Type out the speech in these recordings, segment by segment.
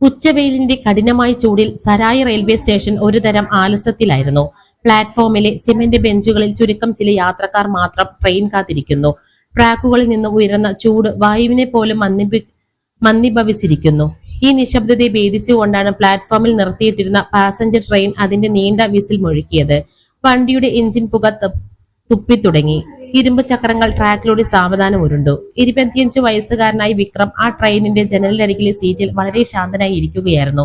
ഉച്ചവെയിലിന്റെ കഠിനമായ ചൂടിൽ Sarai railway station ഒരുതരം ആലസ്യത്തിലായിരുന്നു. പ്ലാറ്റ്ഫോമിലെ സിമന്റ് ബെഞ്ചുകളിൽ ചുരുക്കം ചില യാത്രക്കാർ മാത്രം ട്രെയിൻ കാത്തിരിക്കുന്നു. ട്രാക്കുകളിൽ നിന്ന് ഉയരുന്ന ചൂട് വായുവിനെ പോലും മന്ദിഭവിച്ചിരിക്കുന്നു. ഈ നിശബ്ദതയെ ഭേദിച്ചുകൊണ്ടാണ് പ്ലാറ്റ്ഫോമിൽ നിർത്തിയിട്ടിരുന്ന പാസഞ്ചർ ട്രെയിൻ അതിന്റെ നീണ്ട വിസിൽ മുഴക്കിയത്. വണ്ടിയുടെ എഞ്ചിൻ പുക തുപ്പിത്തുടങ്ങി. ഇരുമ്പ് ചക്രങ്ങൾ ട്രാക്കിലൂടെ സാവധാനം ഉരുണ്ടു. 25 വയസ്സുകാരനായി വിക്രം ആ ട്രെയിനിന്റെ ജനലിനരികിലെ സീറ്റിൽ വളരെ ശാന്തനായി ഇരിക്കുകയായിരുന്നു.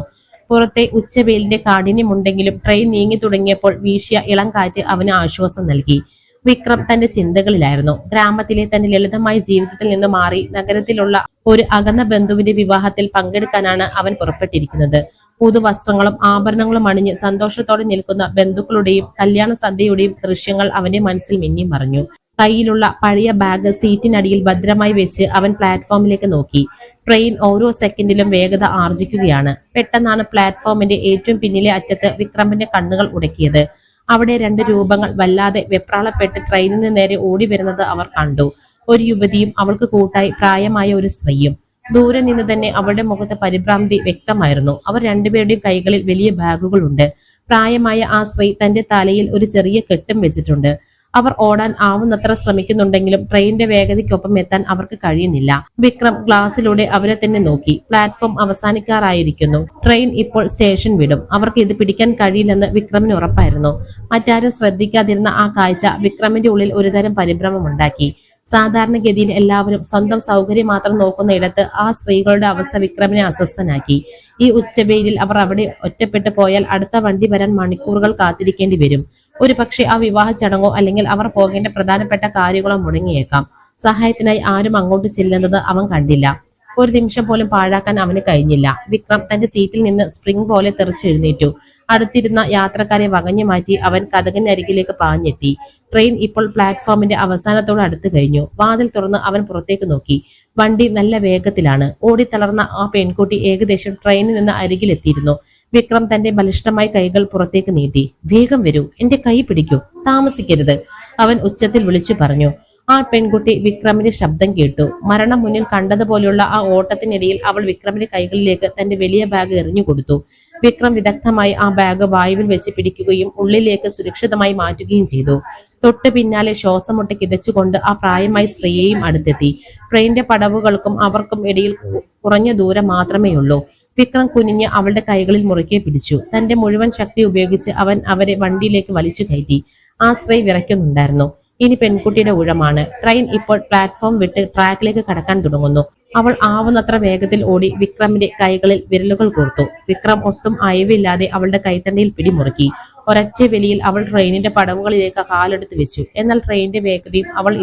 പുറത്തെ ഉച്ചവെയിലിന്റെ കാഠിന്യമുണ്ടെങ്കിലും ട്രെയിൻ നീങ്ങി തുടങ്ങിയപ്പോൾ വീശിയ ഇളം കാറ്റ് അവന് ആശ്വാസം നൽകി. വിക്രം തന്റെ ചിന്തകളിലായിരുന്നു. ഗ്രാമത്തിലെ തന്റെ ലളിതമായ ജീവിതത്തിൽ നിന്ന് മാറി നഗരത്തിലുള്ള ഒരു അകന്ന ബന്ധുവിന്റെ വിവാഹത്തിൽ പങ്കെടുക്കാനാണ് അവൻ പുറപ്പെട്ടിരിക്കുന്നത്. പുതുവസ്ത്രങ്ങളും ആഭരണങ്ങളും അണിഞ്ഞ് സന്തോഷത്തോടെ നിൽക്കുന്ന ബന്ധുക്കളുടെയും കല്യാണ സദ്യയുടെയും ദൃശ്യങ്ങൾ അവന്റെ മനസ്സിൽ മിന്നി മറഞ്ഞു. കയ്യിലുള്ള പഴയ ബാഗ് സീറ്റിനടിയിൽ ഭദ്രമായി വെച്ച് അവൻ പ്ലാറ്റ്ഫോമിലേക്ക് നോക്കി. ട്രെയിൻ ഓരോ സെക്കൻഡിലും വേഗത ആർജിക്കുകയാണ്. പെട്ടെന്നാണ് പ്ലാറ്റ്ഫോമിന്റെ ഏറ്റവും പിന്നിലെ അറ്റത്ത് വിക്രമിന്റെ കണ്ണുകൾ ഉടക്കിയത്. അവിടെ രണ്ട് രൂപങ്ങൾ വല്ലാതെ വെപ്രാളപ്പെട്ട് ട്രെയിനിന് നേരെ ഓടി വരുന്നത് അവർ കണ്ടു. ഒരു യുവതിയും അവൾക്ക് കൂട്ടായി പ്രായമായ ഒരു സ്ത്രീയും. ദൂരെ നിന്ന് തന്നെ അവളുടെ മുഖത്ത് പരിഭ്രാന്തി വ്യക്തമായിരുന്നു. അവർ രണ്ടുപേരുടെയും കൈകളിൽ വലിയ ബാഗുകളുണ്ട്. പ്രായമായ ആ സ്ത്രീ തന്റെ തലയിൽ ഒരു ചെറിയ കെട്ടും വെച്ചിട്ടുണ്ട്. അവർ ഓടാൻ ആവുന്നത്ര ശ്രമിക്കുന്നുണ്ടെങ്കിലും ട്രെയിനിന്റെ വേഗതയ്ക്കൊപ്പം എത്താൻ അവർക്ക് കഴിയുന്നില്ല. വിക്രം ഗ്ലാസിലൂടെ അവരെ തന്നെ നോക്കി. പ്ലാറ്റ്ഫോം അവസാനിക്കാറായിരിക്കുന്നു. ട്രെയിൻ ഇപ്പോൾ സ്റ്റേഷൻ വിടും. അവർക്ക് ഇത് പിടിക്കാൻ കഴിയില്ലെന്ന് വിക്രമിന് ഉറപ്പായിരുന്നു. മറ്റാരും ശ്രദ്ധിക്കാതിരുന്ന ആ കാഴ്ച വിക്രമിന്റെ ഉള്ളിൽ ഒരുതരം പരിഭ്രമമുണ്ടാക്കി. സാധാരണഗതിയിൽ എല്ലാവരും സ്വന്തം സൗകര്യം മാത്രം നോക്കുന്ന ഇടത്ത് ആ സ്ത്രീകളുടെ അവസ്ഥ വിക്രമിനെ അസ്വസ്ഥനാക്കി. ഈ ഉച്ചവെയിലിൽ അവർ അവിടെ ഒറ്റപ്പെട്ടു പോയാൽ അടുത്ത വണ്ടി വരാൻ മണിക്കൂറുകൾ കാത്തിരിക്കേണ്ടി വരും. ഒരു പക്ഷേ ആ വിവാഹ ചടങ്ങോ അല്ലെങ്കിൽ അവർ പോകേണ്ട പ്രധാനപ്പെട്ട കാര്യങ്ങളോ മുടങ്ങിയേക്കാം. സഹായത്തിനായി ആരും അങ്ങോട്ട് ചെല്ലുന്നത് അവൻ കണ്ടില്ല. ഒരു നിമിഷം പോലും പാഴാക്കാൻ അവന് കഴിഞ്ഞില്ല. വിക്രം തന്റെ സീറ്റിൽ നിന്ന് സ്പ്രിംഗ് പോലെ തെറിച്ചെഴുന്നേറ്റു. അടുത്തിരുന്ന യാത്രക്കാരെ വകഞ്ഞു മാറ്റി അവൻ കതകിനരികിലേക്ക് പാഞ്ഞെത്തി. ട്രെയിൻ ഇപ്പോൾ പ്ലാറ്റ്ഫോമിന്റെ അവസാനത്തോട് അടുത്ത് കഴിഞ്ഞു. വാതിൽ തുറന്ന് അവൻ പുറത്തേക്ക് നോക്കി. വണ്ടി നല്ല വേഗത്തിലാണ്. ഓടിത്തളർന്ന ആ പെൺകുട്ടി ഏകദേശം ട്രെയിനിൽ നിന്ന് അരികിലെത്തിയിരുന്നു. വിക്രം തന്റെ ബലിഷ്ഠമായ കൈകൾ പുറത്തേക്ക് നീട്ടി. വേഗം വരൂ, എന്റെ കൈ പിടിക്കൂ, താമസിക്കരുത്, അവൻ ഉച്ചത്തിൽ വിളിച്ചു പറഞ്ഞു. ആ പെൺകുട്ടി വിക്രമിന്റെ ശബ്ദം കേട്ടു. മരണം മുന്നിൽ കണ്ടതുപോലെയുള്ള ആ ഓട്ടത്തിനിടയിൽ അവൾ വിക്രമിന്റെ കൈകളിലേക്ക് തന്റെ വലിയ ബാഗ് എറിഞ്ഞു കൊടുത്തു. വിക്രം വിദഗ്ധമായി ആ ബാഗ് വായുവിൽ വെച്ച് പിടിക്കുകയും ഉള്ളിലേക്ക് സുരക്ഷിതമായി മാറ്റുകയും ചെയ്തു. തൊട്ട് പിന്നാലെ ശ്വാസമുട്ട് കിതച്ചുകൊണ്ട് ആ പ്രായമായ സ്ത്രീയെയും അടുത്തെത്തി. ട്രെയിനിന്റെ പടവുകൾക്കും അവർക്കും ഇടയിൽ കുറഞ്ഞ ദൂരം മാത്രമേയുള്ളൂ. വിക്രം കുനിഞ്ഞ് അവളുടെ കൈകളിൽ മുറുകെ പിടിച്ചു. തന്റെ മുഴുവൻ ശക്തി ഉപയോഗിച്ച് അവൻ അവരെ വണ്ടിയിലേക്ക് വലിച്ചു കയറ്റി. ആ സ്ത്രീ വിറയ്ക്കുന്നുണ്ടായിരുന്നു. ഇനി പെൺകുട്ടിയുടെ ഊഴമാണ്. ട്രെയിൻ ഇപ്പോൾ പ്ലാറ്റ്ഫോം വിട്ട് ട്രാക്കിലേക്ക് കടക്കാൻ തുടങ്ങുന്നു. അവൾ ആവുന്നത്ര വേഗത്തിൽ ഓടി വിക്രമിന്റെ കൈകളിൽ വിരലുകൾ കോർത്തു. വിക്രം ഒട്ടും അയവില്ലാതെ അവളുടെ കൈത്തണ്ടയിൽ പിടിമുറുക്കി. ഒരൊറ്റ വെളിയിൽ അവൾ ട്രെയിനിന്റെ പടവുകളിലേക്ക് കാലെടുത്ത് വെച്ചു. എന്നാൽ ട്രെയിനിന്റെ വേഗതയും അവൾ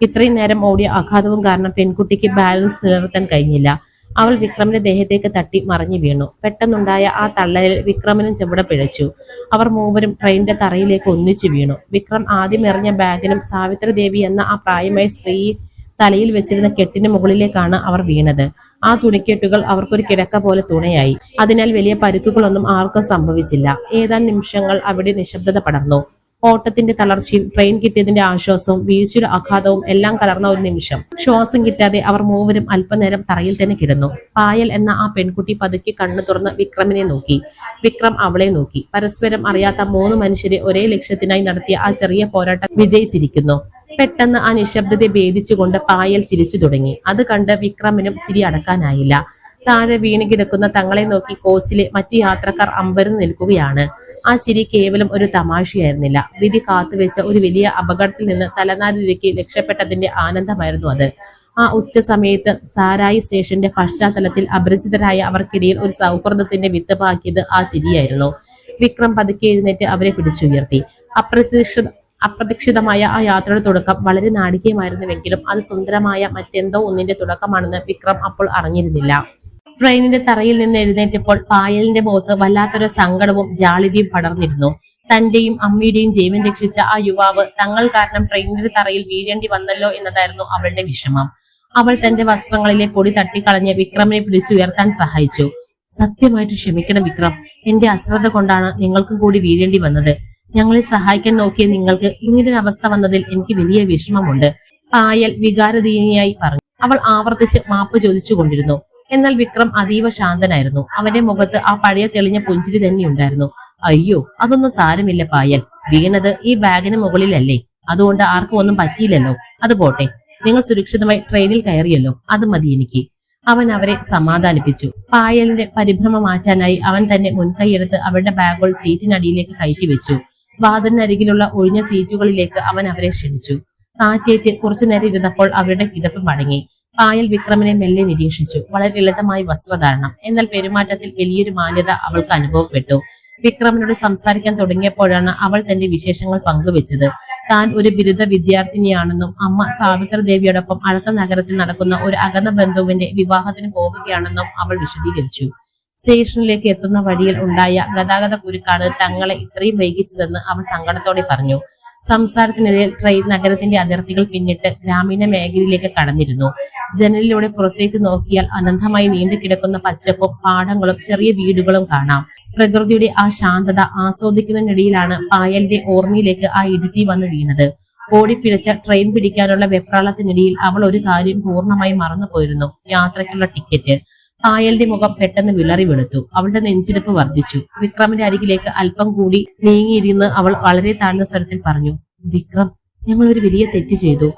ഇത്രയും നേരം ഓടിയ ആഘാതവും കാരണം പെൺകുട്ടിക്ക് ബാലൻസ് നിലനിർത്താൻ കഴിഞ്ഞില്ല. അവൾ വിക്രമിന്റെ ദേഹത്തേക്ക് തട്ടി മറിഞ്ഞു വീണു. പെട്ടെന്നുണ്ടായ ആ തള്ളലിൽ വിക്രമിനും ചെവിട പിഴച്ചു. അവർ മൂവരും ട്രെയിനിന്റെ തറയിലേക്ക് ഒന്നിച്ചു വീണു. വിക്രം ആദ്യം എറിഞ്ഞ ബാഗിനും സാവിത്രി ദേവി എന്ന ആ പ്രായമായ സ്ത്രീ തലയിൽ വെച്ചിരുന്ന കെട്ടിന് മുകളിലേക്കാണ് അവർ വീണത്. ആ തുണിക്കെട്ടുകൾ അവർക്കൊരു കിടക്ക പോലെ തുണയായി. അതിനാൽ വലിയ പരുക്കുകളൊന്നും ആർക്കും സംഭവിച്ചില്ല. ഏതാനും നിമിഷങ്ങൾ അവിടെ നിശബ്ദത പടർന്നു. ഓട്ടത്തിന്റെ തളർച്ചയും ട്രെയിൻ കിട്ടിയതിന്റെ ആശ്വാസവും വീഴ്ചയുടെ ആഘാതവും എല്ലാം കലർന്ന ഒരു നിമിഷം. ശ്വാസം കിട്ടാതെ അവർ മൂവരും അല്പനേരം തറയിൽ തന്നെ കിടന്നു. പായൽ എന്ന ആ പെൺകുട്ടി പതുക്കെ കണ്ണു തുറന്ന് വിക്രമിനെ നോക്കി. വിക്രം അവളെ നോക്കി. പരസ്പരം അറിയാത്ത 3 മനുഷ്യരെ ഒരേ ലക്ഷ്യത്തിനായി നടത്തിയ ആ ചെറിയ പോരാട്ടം വിജയിച്ചിരിക്കുന്നു. പെട്ടെന്ന് ആ നിശബ്ദതയെ ഭേദിച്ചുകൊണ്ട് പായൽ ചിരിച്ചു തുടങ്ങി. അത് കണ്ട് വിക്രമിനും ചിരി അടക്കാനായില്ല. താഴെ വീണ് കിടക്കുന്ന തങ്ങളെ നോക്കി കോച്ചിലെ മറ്റു യാത്രക്കാർ അമ്പരന്ന് നിൽക്കുകയാണ്. ആ ചിരി കേവലം ഒരു തമാശയായിരുന്നില്ല. വിധി കാത്തുവെച്ച ഒരു വലിയ അപകടത്തിൽ നിന്ന് തലനാരിലേക്ക് രക്ഷപ്പെട്ടതിന്റെ ആനന്ദമായിരുന്നു അത്. ആ ഉച്ച സമയത്ത് സാരായി സ്റ്റേഷന്റെ പശ്ചാത്തലത്തിൽ അപരിചിതരായ അവർക്കിടയിൽ ഒരു സൗഹൃദത്തിന്റെ വിത്ത് പാക്കിയത് ആ ചിരിയായിരുന്നു. വിക്രം പതുക്കെ എഴുന്നേറ്റ് അവരെ പിടിച്ചുയർത്തി. അപ്രതീക്ഷിതമായ ആ യാത്രയുടെ തുടക്കം വളരെ നാടികമായിരുന്നുവെങ്കിലും അത് സുന്ദരമായ മറ്റെന്തോ ഒന്നിന്റെ തുടക്കമാണെന്ന് വിക്രം അപ്പോൾ അറിഞ്ഞിരുന്നില്ല. ട്രെയിനിന്റെ തറയിൽ നിന്ന് എഴുന്നേറ്റപ്പോൾ പായലിന്റെ മുഖത്ത് വല്ലാത്തൊരു സങ്കടവും ജാളിതയും പടർന്നിരുന്നു. തന്റെയും അമ്മയുടെയും ജീവൻ രക്ഷിച്ച ആ യുവാവ് തങ്ങൾ കാരണം ട്രെയിനിന്റെ തറയിൽ വീഴേണ്ടി വന്നല്ലോ എന്നതായിരുന്നു അവളുടെ വിഷമം. അവൾ തന്റെ വസ്ത്രങ്ങളിലെ പൊടി തട്ടിക്കളഞ്ഞ് വിക്രമിനെ പിടിച്ചുയർത്താൻ സഹായിച്ചു. സത്യമായിട്ട് ക്ഷമിക്കണം വിക്രം, എന്റെ അശ്രദ്ധ കൊണ്ടാണ് നിങ്ങൾക്കും കൂടി വീഴേണ്ടി വന്നത്. ഞങ്ങളെ സഹായിക്കാൻ നോക്കിയ നിങ്ങൾക്ക് ഇങ്ങനൊരു അവസ്ഥ വന്നതിൽ എനിക്ക് വലിയ വിഷമമുണ്ട്, പായൽ വികാരധീനിയായി പറഞ്ഞു. അവൾ ആവർത്തിച്ച് മാപ്പ് ചോദിച്ചു കൊണ്ടിരുന്നു. എന്നാൽ വിക്രം അതീവ ശാന്തനായിരുന്നു. അവന്റെ മുഖത്ത് ആ പഴയ തെളിഞ്ഞ പുഞ്ചിരി തന്നെ ഉണ്ടായിരുന്നു. അയ്യോ, അതൊന്നും സാരമില്ല പായൽ, വീണത് ഈ ബാഗിന് മുകളിലല്ലേ, അതുകൊണ്ട് ആർക്കും ഒന്നും പറ്റിയില്ലല്ലോ. അത് പോട്ടെ, നിങ്ങൾ സുരക്ഷിതമായി ട്രെയിനിൽ കയറിയല്ലോ, അത് മതി എനിക്ക്. അവൻ അവരെ സമാധാനിപ്പിച്ചു. പായലിന്റെ പരിഭ്രമം മാറ്റാനായി അവൻ തന്നെ മുൻകൈയെടുത്ത് അവരുടെ ബാഗുകൾ സീറ്റിനടിയിലേക്ക് കയറ്റിവെച്ചു. വാതിലിനരികിലുള്ള ഒഴിഞ്ഞ സീറ്റുകളിലേക്ക് അവൻ അവരെ ക്ഷണിച്ചു. കാറ്റേറ്റ് കുറച്ചുനേരം ഇരുന്നപ്പോൾ അവരുടെ കിതപ്പ് മടങ്ങി. പായൽ വിക്രമിനെ മെല്ലെ നിരീക്ഷിച്ചു. വളരെ ലളിതമായ വസ്ത്രധാരണം, എന്നാൽ പെരുമാറ്റത്തിൽ വലിയൊരു മാന്യത അവൾക്ക് അനുഭവപ്പെട്ടു. വിക്രമിനോട് സംസാരിക്കാൻ തുടങ്ങിയപ്പോഴാണ് അവൾ തന്റെ വിശേഷങ്ങൾ പങ്കുവെച്ചത്. താൻ ഒരു ബിരുദ വിദ്യാർത്ഥിനിയാണെന്നും അമ്മ സാവിത്രി ദേവിയോടൊപ്പം അടുത്ത നഗരത്തിൽ നടക്കുന്ന ഒരു അകന്ന ബന്ധുവിന്റെ വിവാഹത്തിന് പോവുകയാണെന്നും അവൾ വിശദീകരിച്ചു. സ്റ്റേഷനിലേക്ക് എത്തുന്ന വഴിയിൽ ഉണ്ടായ ഗതാഗത കുരുക്കാണ് തങ്ങളെ ഇത്രയും വൈകിച്ചതെന്ന് അവൾ സങ്കടത്തോടെ പറഞ്ഞു. സംസാരത്തിനിടയിൽ ട്രെയിൻ നഗരത്തിന്റെ അതിർത്തികൾ പിന്നിട്ട് ഗ്രാമീണ മേഖലയിലേക്ക് കടന്നിരുന്നു. ജനലിലൂടെ പുറത്തേക്ക് നോക്കിയാൽ അനന്തമായി നീണ്ടു കിടക്കുന്ന പച്ചപ്പും പാടങ്ങളും ചെറിയ വീടുകളും കാണാം. പ്രകൃതിയുടെ ആ ശാന്തത ആസ്വദിക്കുന്നതിനിടയിലാണ് പായലിന്റെ ഓർമ്മയിലേക്ക് ആ ഇടുത്തി വന്ന് വീണത്. ഓടിപ്പിഴച്ച ട്രെയിൻ പിടിക്കാനുള്ള വെപ്രാളത്തിനിടയിൽ അവൾ ഒരു കാര്യം പൂർണ്ണമായി മറന്നുപോയിരുന്നു: യാത്രയ്ക്കുള്ള ടിക്കറ്റ്. പായലിന്റെ മുഖം പെട്ടെന്ന് വിളറി വെളുത്തു. അവളുടെ നെഞ്ചിടിപ്പ് വർദ്ധിച്ചു. വിക്രമിന്റെ അരികിലേക്ക് അല്പം കൂടി നീങ്ങിയിരുന്ന് അവൾ വളരെ താഴ്ന്ന സ്വരത്തിൽ പറഞ്ഞു: വിക്രം, ഞങ്ങൾ ഒരു വലിയ തെറ്റ് ചെയ്തു.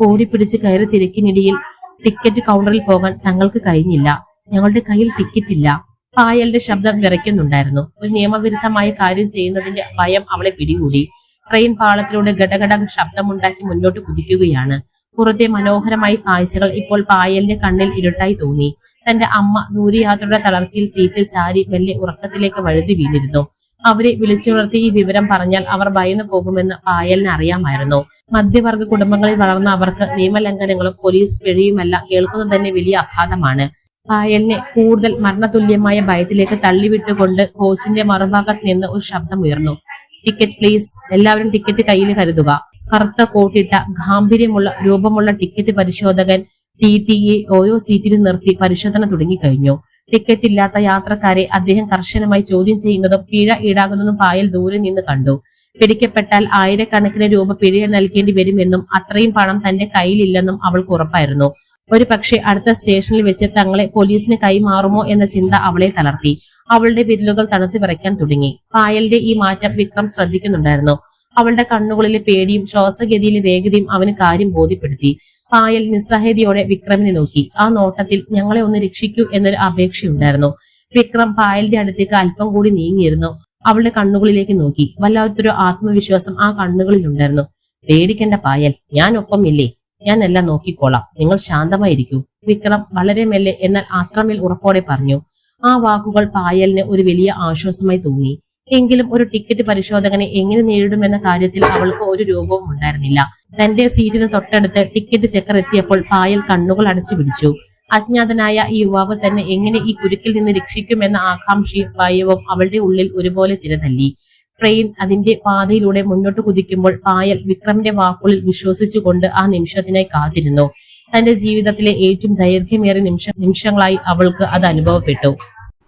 ഓടിപ്പിടിച്ച് കയറി തിരക്കിനിടയിൽ ടിക്കറ്റ് കൗണ്ടറിൽ പോകാൻ തങ്ങൾക്ക് കഴിഞ്ഞില്ല. ഞങ്ങളുടെ കയ്യിൽ ടിക്കറ്റ് ഇല്ല. പായലിന്റെ ശബ്ദം വിറയ്ക്കുന്നുണ്ടായിരുന്നു. ഒരു നിയമവിരുദ്ധമായ കാര്യം ചെയ്യുന്നതിന്റെ ഭയം അവളെ പിടികൂടി. ട്രെയിൻ പാളത്തിലൂടെ ഗടഗട ശബ്ദമുണ്ടാക്കി മുന്നോട്ട് കുതിക്കുകയാണ്. പുറത്തെ മനോഹരമായ കാഴ്ചകൾ ഇപ്പോൾ പായലിന്റെ കണ്ണിൽ ഇരുട്ടായി തോന്നി. തന്റെ അമ്മ ദൂരയാത്രയുടെ തളർച്ചയിൽ സീറ്റിൽ ചാരി മെല്ലെ ഉറക്കത്തിലേക്ക് വഴുതി വീണിരുന്നു. അവരെ വിളിച്ചുണർത്തി ഈ വിവരം പറഞ്ഞാൽ അവർ ഭയന്നു പോകുമെന്ന് പായലിന് അറിയാമായിരുന്നു. മധ്യവർഗ കുടുംബങ്ങളിൽ വളർന്ന അവർക്ക് നിയമലംഘനങ്ങളും പോലീസ് പിഴയുമെല്ലാം കേൾക്കുന്നത് തന്നെ വലിയ ആഘാതമാണ്. പായലിനെ കൂടുതൽ മരണതുല്യമായ ഭയത്തിലേക്ക് തള്ളിവിട്ടുകൊണ്ട് കോച്ചിന്റെ മറുഭാഗത്ത് നിന്ന് ഒരു ശബ്ദം ഉയർന്നു: ടിക്കറ്റ് പ്ലീസ്, എല്ലാവരും ടിക്കറ്റ് കയ്യിൽ കരുതുക. കറുത്ത കോട്ടിട്ട ഗാംഭീര്യമുള്ള രൂപമുള്ള ടിക്കറ്റ് പരിശോധകൻ TTE ഓരോ സീറ്റിലും നിർത്തി പരിശോധന തുടങ്ങിക്കഴിഞ്ഞു. ടിക്കറ്റ് ഇല്ലാത്ത യാത്രക്കാരെ അദ്ദേഹം കർശനമായി ചോദ്യം ചെയ്യുന്നതും പിഴ ഈടാകുന്നതും പായൽ ദൂരെ നിന്ന് കണ്ടു. പിടിക്കപ്പെട്ടാൽ ആയിരക്കണക്കിന് രൂപ പിഴ നൽകേണ്ടി വരുമെന്നും അത്രയും പണം തന്റെ കയ്യിലില്ലെന്നും അവൾക്ക് ഉറപ്പായിരുന്നു. ഒരു പക്ഷേ അടുത്ത സ്റ്റേഷനിൽ വെച്ച് തങ്ങളെ പോലീസിന് കൈമാറുമോ എന്ന ചിന്ത അവളെ തളർത്തി. അവളുടെ വിരലുകൾ തണുത്തു വിറയ്ക്കാൻ തുടങ്ങി. പായലിന്റെ ഈ മാറ്റം വിക്രം ശ്രദ്ധിക്കുന്നുണ്ടായിരുന്നു. അവളുടെ കണ്ണുകളിലെ പേടിയും ശ്വാസഗതിയിലെ വേഗതയും അവന് കാര്യം ബോധ്യപ്പെടുത്തി. പായൽ നിസ്സഹായതയോടെ വിക്രമിനെ നോക്കി. ആ നോട്ടത്തിൽ ഞങ്ങളെ ഒന്ന് രക്ഷിക്കൂ എന്നൊരു അപേക്ഷയുണ്ടായിരുന്നു. വിക്രം പായലിന്റെ അടുത്തേക്ക് അല്പം കൂടി നീങ്ങിയിരുന്നു. അവളുടെ കണ്ണുകളിലേക്ക് നോക്കി. വല്ലാത്തൊരു ആത്മവിശ്വാസം ആ കണ്ണുകളിൽ ഉണ്ടായിരുന്നു. പേടിക്കേണ്ട പായൽ, ഞാൻ ഒപ്പമില്ലേ, ഞാൻ എല്ലാം നോക്കിക്കോളാം, നിങ്ങൾ ശാന്തമായിരിക്കൂ, വിക്രം വളരെ മെല്ലെ എന്നാൽ അത്രമേൽ ഉറപ്പോടെ പറഞ്ഞു. ആ വാക്കുകൾ പായലിന് ഒരു വലിയ ആശ്വാസമായി തോന്നി. എങ്കിലും ഒരു ടിക്കറ്റ് പരിശോധകനെ എങ്ങനെ നേരിടുമെന്ന കാര്യത്തിൽ അവൾക്ക് ഒരു രൂപവും ഉണ്ടായിരുന്നില്ല. തന്റെ സീറ്റിന് തൊട്ടടുത്ത് ടിക്കറ്റ് ചെക്കർ എത്തിയപ്പോൾ പായൽ കണ്ണുകൾ അടച്ചു പിടിച്ചു. അജ്ഞാതനായ ഈ യുവാവ് തന്നെ എങ്ങനെ ഈ കുരുക്കിൽ നിന്ന് രക്ഷിക്കുമെന്ന ആകാംക്ഷയും ഭയവും അവളുടെ ഉള്ളിൽ ഒരുപോലെ തിരതല്ലി. ട്രെയിൻ അതിന്റെ പാതയിലൂടെ മുന്നോട്ട് കുതിക്കുമ്പോൾ പായൽ വിക്രമിന്റെ വാക്കുകളിൽ വിശ്വസിച്ചുകൊണ്ട് ആ നിമിഷത്തിനായി കാത്തിരുന്നു. തന്റെ ജീവിതത്തിലെ ഏറ്റവും ദൈർഘ്യമേറിയ നിമിഷങ്ങളായി അവൾക്ക് അത് അനുഭവപ്പെട്ടു.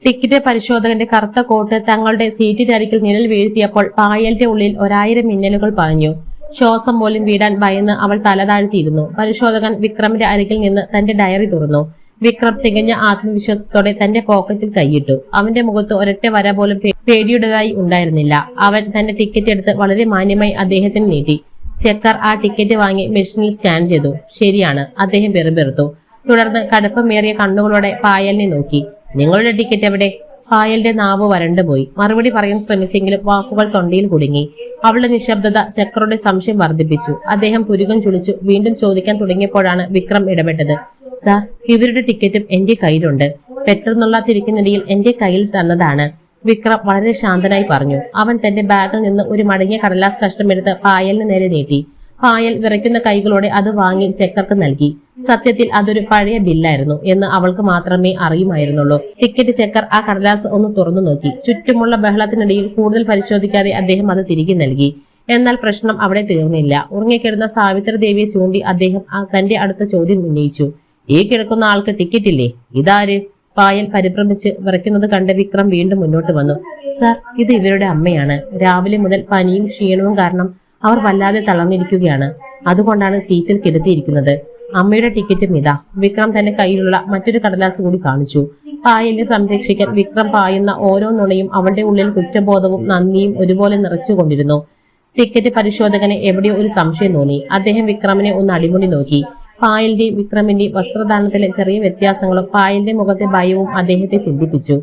ടിക്കറ്റ് പരിശോധകന്റെ കറുത്ത കോട്ട് തങ്ങളുടെ സീറ്റിനരികിൽ നിഴൽ വീഴ്ത്തിയപ്പോൾ പായലിന്റെ ഉള്ളിൽ 1000 മിന്നലുകൾ പാഞ്ഞു. ശ്വാസം പോലും വീടാൻ ഭയന്ന് അവൾ തല താഴ്ത്തിയിരുന്നു. പരിശോധകൻ വിക്രമിന്റെ അരികിൽ നിന്ന് തന്റെ ഡയറി തുറന്നു. വിക്രം തികഞ്ഞ ആത്മവിശ്വാസത്തോടെ തന്റെ പോക്കറ്റിൽ കൈയിട്ടു. അവന്റെ മുഖത്ത് ഒരൊറ്റ വര പോലും പേടിയുടേതായി ഉണ്ടായിരുന്നില്ല. അവൻ തന്റെ ടിക്കറ്റ് എടുത്ത് വളരെ മാന്യമായി അദ്ദേഹത്തിന് നീട്ടി. ചെക്കർ ആ ടിക്കറ്റ് വാങ്ങി മെഷീനിൽ സ്കാൻ ചെയ്തു. ശരിയാണ്, അദ്ദേഹം പെറുപെറുത്തു. തുടർന്ന് കടുപ്പമേറിയ കണ്ണുകളോടെ പായലിനെ നോക്കി. നിങ്ങളുടെ ടിക്കറ്റ് എവിടെ? പായലിന്റെ നാവ് വരണ്ടുപോയി. മറുപടി പറയാൻ ശ്രമിച്ചെങ്കിലും വാക്കുകൾ തൊണ്ടയിൽ കുടുങ്ങി. അവളുടെ നിശബ്ദത ചെക്കറുടെ സംശയം വർദ്ധിപ്പിച്ചു. അദ്ദേഹം പുരുകം ചുളിച്ചു. വീണ്ടും ചോദിക്കാൻ തുടങ്ങിയപ്പോഴാണ് വിക്രം ഇടപെട്ടത്. സാർ, ഇവരുടെ ടിക്കറ്റും എന്റെ കയ്യിലുണ്ട്. പെട്ടെന്നുള്ള തിരിക്കുന്നിടയിൽ എന്റെ കയ്യിൽ തന്നതാണ്, വിക്രം വളരെ ശാന്തനായി പറഞ്ഞു. അവൻ തന്റെ ബാഗിൽ നിന്ന് ഒരു മടങ്ങിയ കടലാസ് കഷ്ണമെടുത്ത് പായലിന് നേരെ നീട്ടി. പായൽ വിറയ്ക്കുന്ന കൈകളോടെ അത് വാങ്ങി ചെക്കർക്ക് നൽകി. സത്യത്തിൽ അതൊരു പഴയ ബില്ലായിരുന്നു എന്ന് അവൾക്ക് മാത്രമേ അറിയുമായിരുന്നുള്ളൂ. ടിക്കറ്റ് ചെക്കർ ആ കടലാസ് ഒന്ന് തുറന്നു നോക്കി. ചുറ്റുമുള്ള ബഹളത്തിനിടയിൽ കൂടുതൽ പരിശോധിക്കാതെ അദ്ദേഹം അത് തിരികെ നൽകി. എന്നാൽ പ്രശ്നം അവിടെ തീർന്നില്ല. ഉറങ്ങിക്കിടന്ന സാവിത്രി ദേവിയെ ചൂണ്ടി അദ്ദേഹം തന്റെ അടുത്ത ചോദ്യം ഉന്നയിച്ചു. ഈ കിടക്കുന്ന ആൾക്ക് ടിക്കറ്റ് ഇല്ലേ? ഇതാര്? പായൽ പരിഭ്രമിച്ച് വിറയ്ക്കുന്നത് കണ്ട് വിക്രം വീണ്ടും മുന്നോട്ട് വന്നു. സർ, ഇത് ഇവരുടെ അമ്മയാണ്. രാവിലെ മുതൽ പനിയും ക്ഷീണവും കാരണം അവർ വല്ലാതെ തളർന്നിരിക്കുകയാണ്. അതുകൊണ്ടാണ് സീറ്റിൽ കിടത്തിയിരിക്കുന്നത്. അമ്മയുടെ ടിക്കറ്റും ഇതാ. വിക്രം തന്റെ കയ്യിലുള്ള മറ്റൊരു കടലാസ് കൂടി കാണിച്ചു. പായലിനെ സംരക്ഷിക്കാൻ വിക്രം പായുന്ന ഓരോ നുണയും അവളുടെ ഉള്ളിൽ കുറ്റബോധവും നന്ദിയും ഒരുപോലെ നിറച്ചുകൊണ്ടിരുന്നു. ടിക്കറ്റ് പരിശോധകന് എവിടെയോ ഒരു സംശയം തോന്നി. അദ്ദേഹം വിക്രമിനെ ഒന്ന് അടിമുടി നോക്കി. പായലിന്റെയും വിക്രമിന്റെയും വസ്ത്രധാരണത്തിലെ ചെറിയ വ്യത്യാസങ്ങളും പായലിന്റെ മുഖത്തെ ഭയവും അദ്ദേഹത്തെ ചിന്തിപ്പിച്ചു.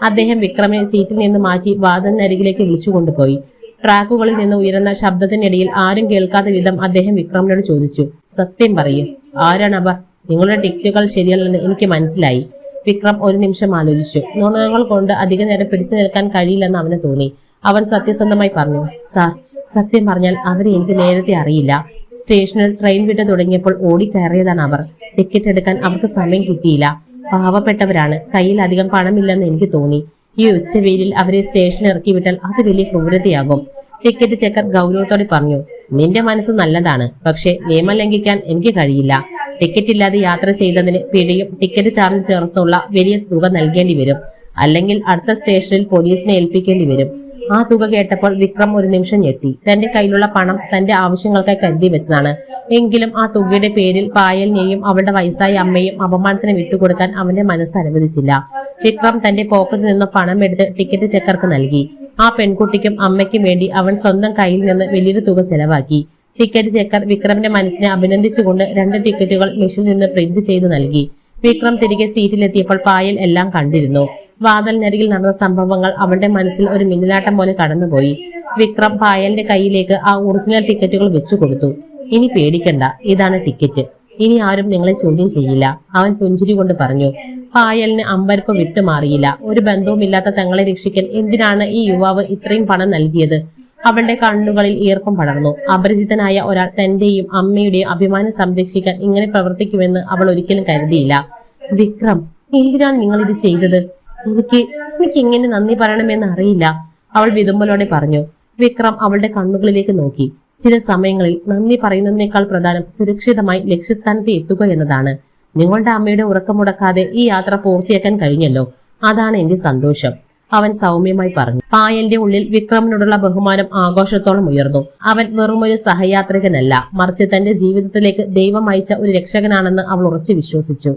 അദ്ദേഹം വിക്രമിനെ സീറ്റിൽ നിന്ന് മാറ്റി വാതിലിനരികിലേക്ക് വിളിച്ചുകൊണ്ടുപോയി. ട്രാക്കുകളിൽ നിന്ന് ഉയർന്ന ശബ്ദത്തിനിടയിൽ ആരും കേൾക്കാത്ത വിധം അദ്ദേഹം വിക്രമിനോട് ചോദിച്ചു, സത്യം പറയൂ, ആരാണവർ? നിങ്ങളുടെ ടിക്കറ്റുകൾ ശരിയല്ലെന്ന് എനിക്ക് മനസ്സിലായി. വിക്രം ഒരു നിമിഷം ആലോചിച്ചു. നുണകൾ കൊണ്ട് അധിക നേരം പിടിച്ചു നിൽക്കാൻ കഴിയില്ലെന്ന് അവന് തോന്നി. അവൻ സത്യസന്ധമായി പറഞ്ഞു, സാർ, സത്യം പറഞ്ഞാൽ അവരെ എനിക്ക് നേരത്തെ അറിയില്ല. സ്റ്റേഷനിൽ ട്രെയിൻ വിട്ട് തുടങ്ങിയപ്പോൾ ഓടിക്കയറിയതാണ് അവർ. ടിക്കറ്റ് എടുക്കാൻ അവർക്ക് സമയം കിട്ടിയില്ല. പാവപ്പെട്ടവരാണ്, കയ്യിൽ അധികം പണമില്ലെന്ന് എനിക്ക് തോന്നി. ഈ ഉച്ചവെയിലിൽ അവരെ സ്റ്റേഷനിൽ ഇറക്കി വിട്ടാൽ അത് വലിയ ക്രൂരതയാകും. ടിക്കറ്റ് ചെക്കർ ഗൗരവത്തോടെ പറഞ്ഞു, നിന്റെ മനസ്സ് നല്ലതാണ്, പക്ഷെ നിയമം ലംഘിക്കാൻ എനിക്ക് കഴിയില്ല. ടിക്കറ്റ് ഇല്ലാതെ യാത്ര ചെയ്തതിന് പിഴയും ടിക്കറ്റ് ചാർജും ചേർത്തുള്ള വലിയ തുക നൽകേണ്ടി വരും. അല്ലെങ്കിൽ അടുത്ത സ്റ്റേഷനിൽ പോലീസിനെ ഏൽപ്പിക്കേണ്ടി വരും. ആ തുക കേട്ടപ്പോൾ വിക്രം ഒരു നിമിഷം ഞെട്ടി. തന്റെ കയ്യിലുള്ള പണം തന്റെ ആവശ്യങ്ങൾക്കായി കരുതി വെച്ചതാണ്. എങ്കിലും ആ തുകയുടെ പേരിൽ പായലിനെയും അവളുടെ വയസ്സായ അമ്മയും അപമാനത്തിന് വിട്ടുകൊടുക്കാൻ അവന്റെ മനസ്സ് അനുവദിച്ചില്ല. വിക്രം തന്റെ പോക്കറ്റിൽ നിന്ന് പണം എടുത്ത് ടിക്കറ്റ് ചെക്കർക്ക് നൽകി. ആ പെൺകുട്ടിക്കും അമ്മയ്ക്കും വേണ്ടി അവൻ സ്വന്തം കയ്യിൽ നിന്ന് വലിയൊരു തുക ചെലവാക്കി. ടിക്കറ്റ് ചെക്കർ വിക്രമിന്റെ മനസ്സിനെ അഭിനന്ദിച്ചുകൊണ്ട് 2 ടിക്കറ്റുകൾ മെഷീനിൽ നിന്ന് പ്രിന്റ് ചെയ്ത് നൽകി. വിക്രം തിരികെ സീറ്റിലെത്തിയപ്പോൾ പായൽ എല്ലാം കണ്ടിരുന്നു. വാതിലിനരികിൽ നടന്ന സംഭവങ്ങൾ അവളുടെ മനസ്സിൽ ഒരു മിന്നലാട്ടം പോലെ കടന്നുപോയി. വിക്രം പായലിന്റെ കയ്യിലേക്ക് ആ ഒറിജിനൽ ടിക്കറ്റുകൾ വെച്ചു കൊടുത്തു. ഇനി പേടിക്കണ്ട, ഇതാണ് ടിക്കറ്റ്. ഇനി ആരും നിങ്ങളെ ചോദ്യം ചെയ്യില്ല, അവൻ പുഞ്ചിരി കൊണ്ട് പറഞ്ഞു. പായലിന് അമ്പരപ്പ് വിട്ടുമാറിയില്ല. ഒരു ബന്ധവുമില്ലാത്ത തങ്ങളെ രക്ഷിക്കാൻ എന്തിനാണ് ഈ യുവാവ് ഇത്രയും പണം നൽകിയത്? അവളുടെ കണ്ണുകളിൽ ഈർപ്പം പടർന്നു. അപരിചിതനായ ഒരാൾ തന്റെയും അമ്മയുടെയും അഭിമാനം സംരക്ഷിക്കാൻ ഇങ്ങനെ പ്രവർത്തിക്കുമെന്ന് അവൾ ഒരിക്കലും കരുതിയില്ല. വിക്രം, എന്തിനാണ് നിങ്ങൾ ഇത് ചെയ്തത്? എനിക്ക് എങ്ങനെ നന്ദി പറയണമെന്ന് അറിയില്ല, അവൾ വിതുമ്പലോടെ പറഞ്ഞു. വിക്രം അവളുടെ കണ്ണുകളിലേക്ക് നോക്കി. ചില സമയങ്ങളിൽ നന്ദി പറയുന്നതിനേക്കാൾ പ്രധാനം സുരക്ഷിതമായി ലക്ഷ്യസ്ഥാനത്ത് എത്തുക എന്നതാണ്. നിങ്ങളുടെ അമ്മയുടെ ഉറക്കം മുടക്കാതെ ഈ യാത്ര പൂർത്തിയാക്കാൻ കഴിഞ്ഞല്ലോ, അതാണ് എന്റെ സന്തോഷം, അവൻ സൗമ്യമായി പറഞ്ഞു. പായലിന്റെ ഉള്ളിൽ വിക്രമിനോടുള്ള ബഹുമാനം ആഘോഷത്തോളം ഉയർന്നു. അവൻ വെറുമൊരു സഹയാത്രികനല്ല, മറിച്ച് തന്റെ ജീവിതത്തിലേക്ക് ദൈവം അയച്ച ഒരു രക്ഷകനാണെന്ന് അവൾ ഉറച്ചു വിശ്വസിച്ചു.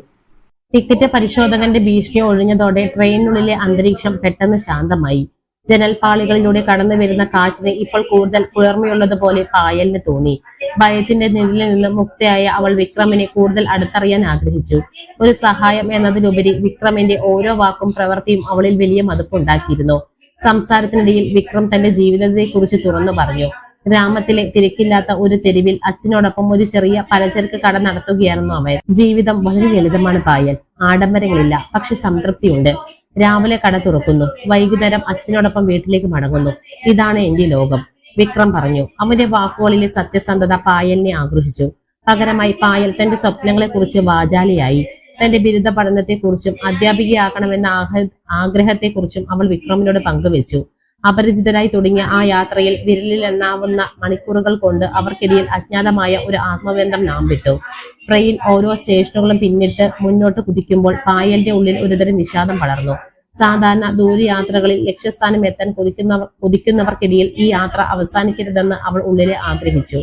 ടിക്കറ്റ് പരിശോധകന്റെ ഭീഷണി ഒഴിഞ്ഞതോടെ ട്രെയിനിനുള്ളിലെ അന്തരീക്ഷം പെട്ടെന്ന് ശാന്തമായി. ജനൽപാളികളിലൂടെ കടന്നു വരുന്ന കാറ്റിന് ഇപ്പോൾ കൂടുതൽ കുളിർമയുള്ളതുപോലെ പായലിന് തോന്നി. ഭയത്തിന്റെ നിഴലിൽ നിന്ന് മുക്തയായ അവൾ വിക്രമിനെ കൂടുതൽ അടുത്തറിയാൻ ആഗ്രഹിച്ചു. ഒരു സഹായം എന്നതിലുപരി വിക്രമിന്റെ ഓരോ വാക്കും പ്രവൃത്തിയും അവളിൽ വലിയ മതിപ്പുണ്ടാക്കിയിരുന്നു. സംസാരത്തിനിടയിൽ വിക്രം തന്റെ ജീവിതത്തെക്കുറിച്ച് തുറന്നു പറഞ്ഞു. ഗ്രാമത്തിലെ തിരക്കില്ലാത്ത ഒരു തെരുവിൽ അച്ഛനോടൊപ്പം ഒരു ചെറിയ പലചരക്ക് കട നടത്തുകയായിരുന്നു അവൻ. ജീവിതം വളരെ ലളിതമാണ് പായൽ. ആഡംബരങ്ങളില്ല, പക്ഷെ സംതൃപ്തിയുണ്ട്. രാവിലെ കട തുറക്കുന്നു, വൈകുന്നേരം അച്ഛനോടൊപ്പം വീട്ടിലേക്ക് മടങ്ങുന്നു. ഇതാണ് എന്റെ ലോകം, വിക്രം പറഞ്ഞു. അവന്റെ വാക്കുകളിലെ സത്യസന്ധത പായലിനെ ആകർഷിച്ചു. പകരമായി പായൽ തന്റെ സ്വപ്നങ്ങളെ കുറിച്ച് വാചാലിയായി. തന്റെ ബിരുദ പഠനത്തെക്കുറിച്ചും അധ്യാപികയാക്കണമെന്ന ആഗ്രഹത്തെക്കുറിച്ചും അവൾ വിക്രമിനോട് പങ്കുവെച്ചു. അപരിചിതരായി തുടങ്ങിയ ആ യാത്രയിൽ വിരലിൽ എണ്ണാവുന്ന മണിക്കൂറുകൾ കൊണ്ട് അവർക്കിടയിൽ അജ്ഞാതമായ ഒരു ആത്മബന്ധം നാം വിട്ടു. ട്രെയിൻ ഓരോ സ്റ്റേഷനുകളും പിന്നിട്ട് മുന്നോട്ട് കുതിക്കുമ്പോൾ പായലിന്റെ ഉള്ളിൽ ഒരുതരം വിഷാദം പടർന്നു. സാധാരണ ദൂരയാത്രകളിൽ ലക്ഷ്യസ്ഥാനം എത്താൻ കൊതിക്കുന്നവർക്കിടയിൽ ഈ യാത്ര അവസാനിക്കരുതെന്ന് അവൾ ഉള്ളിലെ ആഗ്രഹിച്ചു.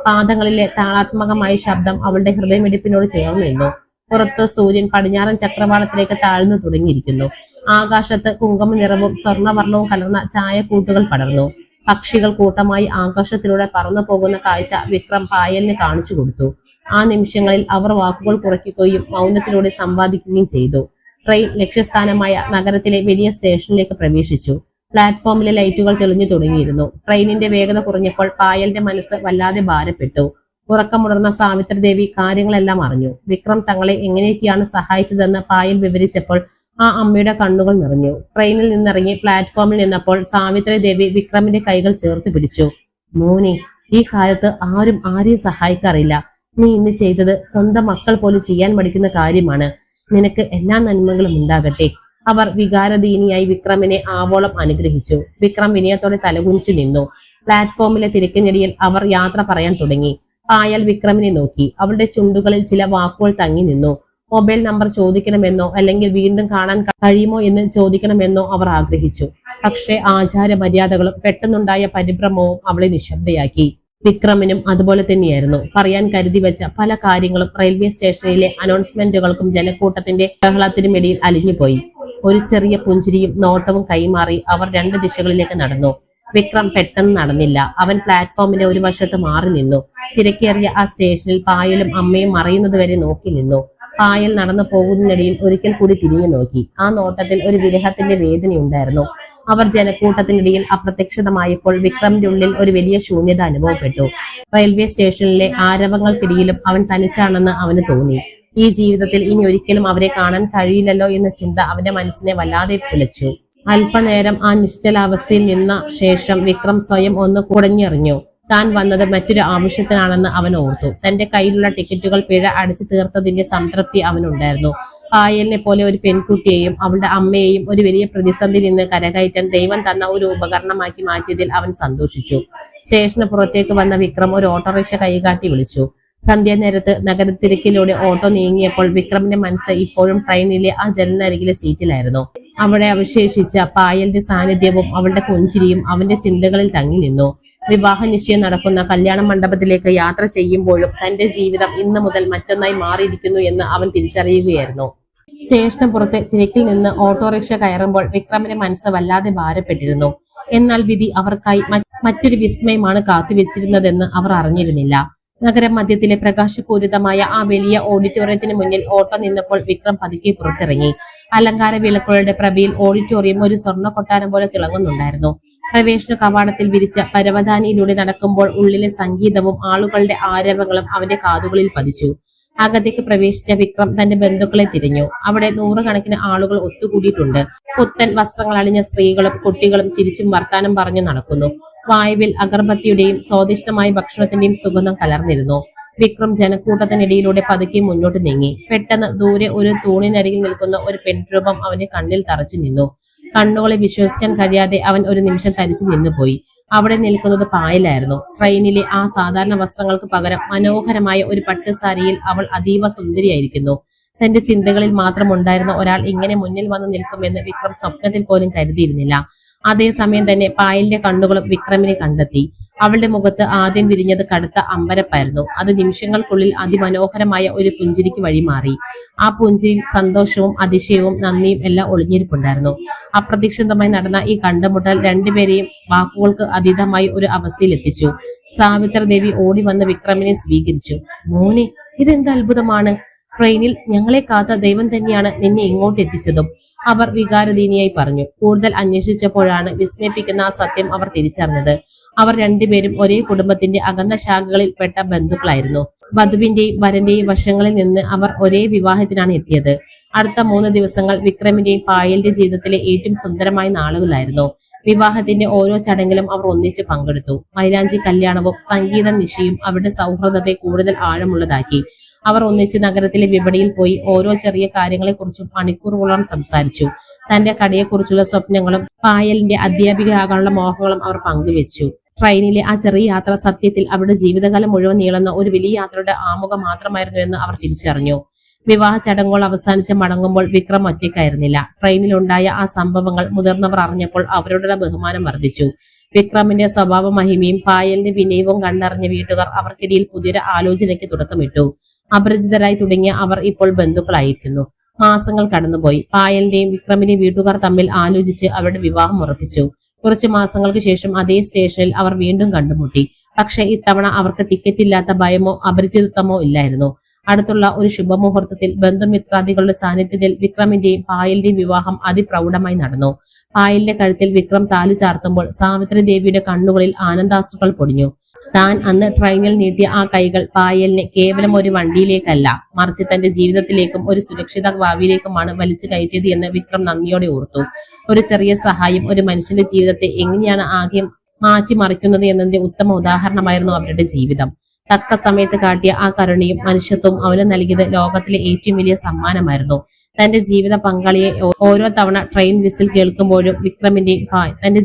പാദങ്ങളിലെ താളാത്മകമായ ശബ്ദം അവളുടെ ഹൃദയമിടിപ്പിനോട് ചേർന്ന് നിന്നു. പുറത്ത് സൂര്യൻ പടിഞ്ഞാറൻ ചക്രവാളത്തിലേക്ക് താഴ്ന്നു തുടങ്ങിയിരിക്കുന്നു. ആകാശത്ത് കുങ്കുമ നിറവും സ്വർണ്ണവർണ്ണവും കലർന്ന ചായക്കൂട്ടുകൾ പടർന്നു. പക്ഷികൾ കൂട്ടമായി ആകാശത്തിലൂടെ പറന്നു പോകുന്ന കാഴ്ച വിക്രം പായലിന് കാണിച്ചു കൊടുത്തു. ആ നിമിഷങ്ങളിൽ അവർ വാക്കുകൾ കുറയ്ക്കുകയും മൗനത്തിലൂടെ സംവാദിക്കുകയും ചെയ്തു. ട്രെയിൻ ലക്ഷ്യസ്ഥാനമായ നഗരത്തിലെ വലിയ സ്റ്റേഷനിലേക്ക് പ്രവേശിച്ചു. പ്ലാറ്റ്ഫോമിലെ ലൈറ്റുകൾ തെളിഞ്ഞു തുടങ്ങിയിരുന്നു. ട്രെയിനിന്റെ വേഗത കുറഞ്ഞപ്പോൾ പായലിന്റെ മനസ്സ് വല്ലാതെ ഭാരപ്പെട്ടു. ഉറക്കമുണർന്ന സാവിത്രിദേവി കാര്യങ്ങളെല്ലാം അറിഞ്ഞു. വിക്രം തങ്ങളെ എങ്ങനെയൊക്കെയാണ് സഹായിച്ചതെന്ന് പായൽ വിവരിച്ചപ്പോൾ ആ അമ്മയുടെ കണ്ണുകൾ നിറഞ്ഞു. ട്രെയിനിൽ നിന്നിറങ്ങി പ്ലാറ്റ്ഫോമിൽ നിന്നപ്പോൾ സാവിത്രിദേവി വിക്രമിന്റെ കൈകൾ ചേർത്ത് പിടിച്ചു. മോനെ, ഈ കാലത്ത് ആരും ആരെയും സഹായിക്കാറില്ല. നീ ഇന്ന് ചെയ്തത് സ്വന്തം മക്കൾ പോലും ചെയ്യാൻ മടിക്കുന്ന കാര്യമാണ്. നിനക്ക് എല്ലാ നന്മകളും ഉണ്ടാകട്ടെ. അവർ വികാരദീനിയായി വിക്രമിനെ ആവോളം അനുഗ്രഹിച്ചു. വിക്രം വിനയത്തോടെ തലകുനിച്ചു നിന്നു. പ്ലാറ്റ്ഫോമിലെ തിരക്കിനിടയിൽ അവർ യാത്ര പറയാൻ തുടങ്ങി. പായൽ വിക്രമിനെ നോക്കി. അവളുടെ ചുണ്ടുകളിൽ ചില വാക്കുകൾ തങ്ങി നിന്നു. മൊബൈൽ നമ്പർ ചോദിക്കണമെന്നോ അല്ലെങ്കിൽ വീണ്ടും കാണാൻ കഴിയുമോ എന്ന് ചോദിക്കണമെന്നോ അവർ ആഗ്രഹിച്ചു. പക്ഷേ ആചാര മര്യാദകളും പെട്ടെന്നുണ്ടായ പരിഭ്രമവും അവളെ നിശബ്ദയാക്കി. വിക്രമിനും അതുപോലെ തന്നെയായിരുന്നു. പറയാൻ കരുതി വെച്ച പല കാര്യങ്ങളും റെയിൽവേ സ്റ്റേഷനിലെ അനൗൺസ്മെന്റുകൾക്കും ജനക്കൂട്ടത്തിന്റെ ബഹളത്തിനുമിടയിൽ അലിഞ്ഞുപോയി. ഒരു ചെറിയ പുഞ്ചിരിയും നോട്ടവും കൈമാറി അവർ രണ്ട് ദിശകളിലേക്ക് നടന്നു. വിക്രം പെട്ടെന്ന് നടന്നില്ല. അവൻ പ്ലാറ്റ്ഫോമിന്റെ ഒരു വശത്ത് മാറി നിന്നു. തിരക്കേറിയ ആ സ്റ്റേഷനിൽ പായലും അമ്മയും മറയുന്നത് വരെ നോക്കി നിന്നു. പായൽ നടന്നു പോകുന്നതിനിടയിൽ ഒരിക്കൽ കൂടി തിരിഞ്ഞു നോക്കി. ആ നോട്ടത്തിൽ ഒരു വിരഹത്തിന്റെ വേദനയുണ്ടായിരുന്നു. അവർ ജനക്കൂട്ടത്തിനിടയിൽ അപ്രത്യക്ഷിതമായപ്പോൾ വിക്രമിന്റെ ഉള്ളിൽ ഒരു വലിയ ശൂന്യത അനുഭവപ്പെട്ടു. റെയിൽവേ സ്റ്റേഷനിലെ ആരവങ്ങൾക്കിടയിലും അവൻ തനിച്ചാണെന്ന് അവന് തോന്നി. ഈ ജീവിതത്തിൽ ഇനി ഒരിക്കലും അവരെ കാണാൻ കഴിയില്ലല്ലോ എന്ന ചിന്ത അവന്റെ മനസ്സിനെ വല്ലാതെ പുലച്ചു. അല്പനേരം ആ നിശ്ചലാവസ്ഥയിൽ നിന്ന ശേഷം വിക്രം സ്വയം ഒന്ന് കുടഞ്ഞെറിഞ്ഞു. താൻ വന്നത് മറ്റൊരു ആവശ്യത്തിനാണെന്ന് അവൻ ഓർത്തു. തന്റെ കയ്യിലുള്ള ടിക്കറ്റുകൾ പിഴ അടിച്ചു തീർത്തതിന്റെ സംതൃപ്തി അവനുണ്ടായിരുന്നു. പായലിനെ പോലെ ഒരു പെൺകുട്ടിയെയും അവളുടെ അമ്മയെയും ഒരു വലിയ പ്രതിസന്ധി നിന്ന് കരകയറ്റാൻ ദൈവം തന്ന ഒരു ഉപകരണമാക്കി മാറ്റിയതിൽ അവൻ സന്തോഷിച്ചു. സ്റ്റേഷന് പുറത്തേക്ക് വന്ന വിക്രം ഒരു ഓട്ടോറിക്ഷ കൈകാട്ടി വിളിച്ചു. സന്ധ്യാനേരത്ത് നഗരത്തിരക്കിലൂടെ ഓട്ടോ നീങ്ങിയപ്പോൾ വിക്രമിന്റെ മനസ്സ് ഇപ്പോഴും ട്രെയിനിലെ ആ ജനലിനരികിലെ സീറ്റിലായിരുന്നു. അവിടെ അവശേഷിച്ച പായലിന്റെ സാന്നിധ്യവും അവളുടെ പുഞ്ചിരിയും അവന്റെ ചിന്തകളിൽ തങ്ങി നിന്നു. വിവാഹ നിശ്ചയം നടക്കുന്ന കല്യാണ മണ്ഡപത്തിലേക്ക് യാത്ര ചെയ്യുമ്പോഴും തന്റെ ജീവിതം ഇന്ന് മുതൽ മറ്റൊന്നായി മാറിയിരിക്കുന്നു എന്ന് അവൻ തിരിച്ചറിയുകയായിരുന്നു. സ്റ്റേഷന് പുറത്തെ തിരക്കിൽ നിന്ന് ഓട്ടോറിക്ഷ കയറുമ്പോൾ വിക്രമിന്റെ മനസ്സ് വല്ലാതെ ഭാരപ്പെട്ടിരുന്നു. എന്നാൽ വിധി അവർക്കായി മറ്റൊരു വിസ്മയമാണ് കാത്തുവെച്ചിരുന്നതെന്ന് അവർ അറിഞ്ഞിരുന്നില്ല. നഗരം മധ്യത്തിലെ പ്രകാശപൂരിതമായ ആ വലിയ ഓഡിറ്റോറിയത്തിന് മുന്നിൽ ഓട്ടോ നിന്നപ്പോൾ വിക്രം പതുക്കെ പുറത്തിറങ്ങി. അലങ്കാര വിളക്കുകളുടെ പ്രഭയിൽ ഓഡിറ്റോറിയം ഒരു സ്വർണ്ണ കൊട്ടാരം പോലെ തിളങ്ങുന്നുണ്ടായിരുന്നു. പ്രവേശന കവാടത്തിൽ വിരിച്ച പരവതാനിയിലൂടെ നടക്കുമ്പോൾ ഉള്ളിലെ സംഗീതവും ആളുകളുടെ ആരവങ്ങളും അവന്റെ കാതുകളിൽ പതിച്ചു. അകത്തേക്ക് പ്രവേശിച്ച വിക്രം തന്റെ ബന്ധുക്കളെ തിരിഞ്ഞു. അവിടെ നൂറുകണക്കിന് ആളുകൾ ഒത്തുകൂടിയിട്ടുണ്ട്. പുത്തൻ വസ്ത്രങ്ങൾ അണിഞ്ഞ സ്ത്രീകളും കുട്ടികളും ചിരിച്ചും വർത്താനം പറഞ്ഞു നടക്കുന്നു. വായുവിൽ അഗർബത്തിയുടെയും സ്വാദിഷ്ടമായ ഭക്ഷണത്തിന്റെയും സുഗന്ധം കലർന്നിരുന്നു. വിക്രം ജനക്കൂട്ടത്തിനിടയിലൂടെ പതുക്കെ മുന്നോട്ട് നീങ്ങി. പെട്ടെന്ന് ദൂരെ ഒരു തൂണിനരികിൽ നിൽക്കുന്ന ഒരു പെൺരൂപം അവന്റെ കണ്ണിൽ തറച്ചു നിന്നു. കണ്ണുകളെ വിശ്വസിക്കാൻ കഴിയാതെ അവൻ ഒരു നിമിഷം തരിച്ചു നിന്നുപോയി. അവിടെ നിൽക്കുന്നത് പായലായിരുന്നു. ട്രെയിനിലെ ആ സാധാരണ വസ്ത്രങ്ങൾക്ക് പകരം മനോഹരമായ ഒരു പട്ടുസാരിയിൽ അവൾ അതീവ സുന്ദരിയായിരിക്കുന്നു. തന്റെ ചിന്തകളിൽ മാത്രം ഉണ്ടായിരുന്ന ഒരാൾ ഇങ്ങനെ മുന്നിൽ വന്ന് നിൽക്കുമെന്ന് വിക്രം സ്വപ്നത്തിൽ പോലും കരുതിയിരുന്നില്ല. അതേസമയം തന്നെ പായലിന്റെ കണ്ണുകളും വിക്രമിനെ കണ്ടെത്തി. അവളുടെ മുഖത്ത് ആദ്യം വിരിഞ്ഞത് കടുത്ത അമ്പരപ്പായിരുന്നു. അത് നിമിഷങ്ങൾക്കുള്ളിൽ അതിമനോഹരമായ ഒരു പുഞ്ചിരിക്ക് വഴിമാറി. ആ പുഞ്ചിരിയിൽ സന്തോഷവും അതിശയവും നന്ദിയും എല്ലാം ഒളിഞ്ഞിരിപ്പുണ്ടായിരുന്നു. അപ്രതീക്ഷിതമായി നടന്ന ഈ കണ്ടുമുട്ടൽ രണ്ടുപേരെയും വാക്കുകൾക്ക് അതീതമായി ഒരു അവസ്ഥയിൽ എത്തിച്ചു. സാവിത്ര ദേവി ഓടി വന്ന് വിക്രമിനെ സ്വീകരിച്ചു. മോനെ, ഇതെന്ത് അത്ഭുതമാണ്! ട്രെയിനിൽ ഞങ്ങളെ കാത്ത ദൈവം തന്നെയാണ് നിന്നെ ഇങ്ങോട്ട് എത്തിച്ചതും അവർ വികാരദീനിയായി പറഞ്ഞു. കൂടുതൽ അന്വേഷിച്ചപ്പോഴാണ് വിസ്മയിപ്പിക്കുന്ന ആ സത്യം അവർ തിരിച്ചറിഞ്ഞത്. അവർ രണ്ടുപേരും ഒരേ കുടുംബത്തിന്റെ അകന്ന ശാഖകളിൽ പെട്ട ബന്ധുക്കളായിരുന്നു. വധുവിന്റെയും വരന്റെയും വശങ്ങളിൽ നിന്ന് അവർ ഒരേ വിവാഹത്തിനാണ് എത്തിയത്. അടുത്ത 3 ദിവസങ്ങൾ വിക്രമിന്റെയും പായലിന്റെ ജീവിതത്തിലെ ഏറ്റവും സുന്ദരമായ നാളുകളായിരുന്നു. വിവാഹത്തിന്റെ ഓരോ ചടങ്ങിലും അവർ ഒന്നിച്ച് പങ്കെടുത്തു. മൈലാഞ്ചി കല്യാണവും സംഗീത നിശയും അവരുടെ സൗഹൃദത്തെ കൂടുതൽ ആഴമുള്ളതാക്കി. അവർ ഒന്നിച്ച് നഗരത്തിലെ വിപണിയിൽ പോയി ഓരോ ചെറിയ കാര്യങ്ങളെക്കുറിച്ചും മണിക്കൂറുകളോളം സംസാരിച്ചു. തന്റെ കടയെക്കുറിച്ചുള്ള സ്വപ്നങ്ങളും പായലിന്റെ അധ്യാപികയാകാനുള്ള മോഹങ്ങളും അവർ പങ്കുവെച്ചു. ട്രെയിനിലെ ആ ചെറിയ യാത്ര സത്യത്തിൽ അവരുടെ ജീവിതകാലം മുഴുവൻ നീളുന്ന ഒരു വലിയ യാത്രയുടെ ആമുഖം മാത്രമായിരുന്നു എന്ന് അവർ തിരിച്ചറിഞ്ഞു. വിവാഹ ചടങ്ങുകൾ അവസാനിച്ച് മടങ്ങുമ്പോൾ വിക്രം ഒറ്റയ്ക്കായിരുന്നില്ല. ട്രെയിനിലുണ്ടായ ആ സംഭവങ്ങൾ മുതിർന്നവർ അറിഞ്ഞപ്പോൾ അവരുടെ ബഹുമാനം വർദ്ധിച്ചു. വിക്രമിന്റെ സ്വഭാവ മഹിമയും പായലിന്റെ വിനയവും കണ്ടറിഞ്ഞ വീട്ടുകാർ അവർക്കിടയിൽ പുതിയൊരു ആലോചനയ്ക്ക് തുടക്കമിട്ടു. അപരിചിതരായി തുടങ്ങിയ അവർ ഇപ്പോൾ ബന്ധുക്കളായിരിക്കുന്നു. മാസങ്ങൾ കടന്നുപോയി. പായലിന്റെയും വിക്രമിന്റെയും വീട്ടുകാർ തമ്മിൽ ആലോചിച്ച് അവരുടെ വിവാഹം ഉറപ്പിച്ചു. കുറച്ചു മാസങ്ങൾക്ക് ശേഷം അതേ സ്റ്റേഷനിൽ അവർ വീണ്ടും കണ്ടുമുട്ടി. പക്ഷെ ഇത്തവണ അവർക്ക് ടിക്കറ്റ് ഇല്ലാത്ത ഭയമോ അപരിചിതത്വമോ ഇല്ലായിരുന്നു. അടുത്തുള്ള ഒരു ശുഭമുഹൂർത്തത്തിൽ ബന്ധുമിത്രാദികളുടെ സാന്നിധ്യത്തിൽ വിക്രമിന്റെയും പായലിന്റെയും വിവാഹം അതിപ്രൗഢമായി നടന്നു. പായലിന്റെ കഴുത്തിൽ വിക്രം താലി ചാർത്തുമ്പോൾ സാവിത്രി ദേവിയുടെ കണ്ണുകളിൽ ആനന്ദാശ്രുക്കൾ പൊടിഞ്ഞു. താൻ അന്ന് ട്രെയിനിൽ നീട്ടിയ ആ കൈകൾ പായലിനെ കേവലം ഒരു വണ്ടിയിലേക്കല്ല, മറിച്ച് തന്റെ ജീവിതത്തിലേക്കും ഒരു സുരക്ഷിത ഭാവിയിലേക്കുമാണ് വലിച്ചു കയറ്റിയത് എന്ന് വിക്രം നന്ദിയോടെ ഓർത്തു. ഒരു ചെറിയ സഹായം ഒരു മനുഷ്യന്റെ ജീവിതത്തെ എങ്ങനെയാണ് ആകെ മാറ്റിമറിക്കുന്നത് എന്നതിന്റെ ഉത്തമ ഉദാഹരണമായിരുന്നു അവരുടെ ജീവിതം. തക്ക സമയത്ത് കാട്ടിയ ആ കരുണയും മനുഷ്യത്വവും അവന് നൽകിയത് ലോകത്തിലെ ഏറ്റവും വലിയ സമ്മാനമായിരുന്നു. തന്റെ ജീവിത പങ്കാളിയെ ഓരോ തവണ ട്രെയിൻ വിസിൽ കേൾക്കുമ്പോഴും തന്റെ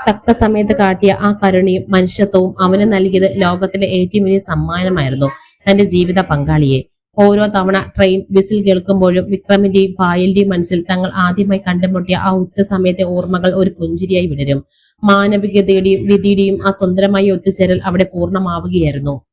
തക്ക സമയത്ത് കാട്ടിയ ആ കരുണയും മനുഷ്യത്വവും അവന് നൽകിയത് ലോകത്തിലെ ഏറ്റവും വലിയ സമ്മാനമായിരുന്നു. തന്റെ ജീവിത പങ്കാളിയെ ഓരോ തവണ ട്രെയിൻ വിസിൽ കേൾക്കുമ്പോഴും വിക്രമിന്റെയും പായലിന്റെയും മനസ്സിൽ തങ്ങൾ ആദ്യമായി കണ്ടുമുട്ടിയ ആ ഉച്ച സമയത്തെ ഓർമ്മകൾ ഒരു പുഞ്ചിരിയായി വിടരും. മാനവികതയുടെയും വിധിയുടെയും ആ സുന്ദരമായ ഒത്തുചേരൽ അവിടെ പൂർണ്ണമാവുകയായിരുന്നു.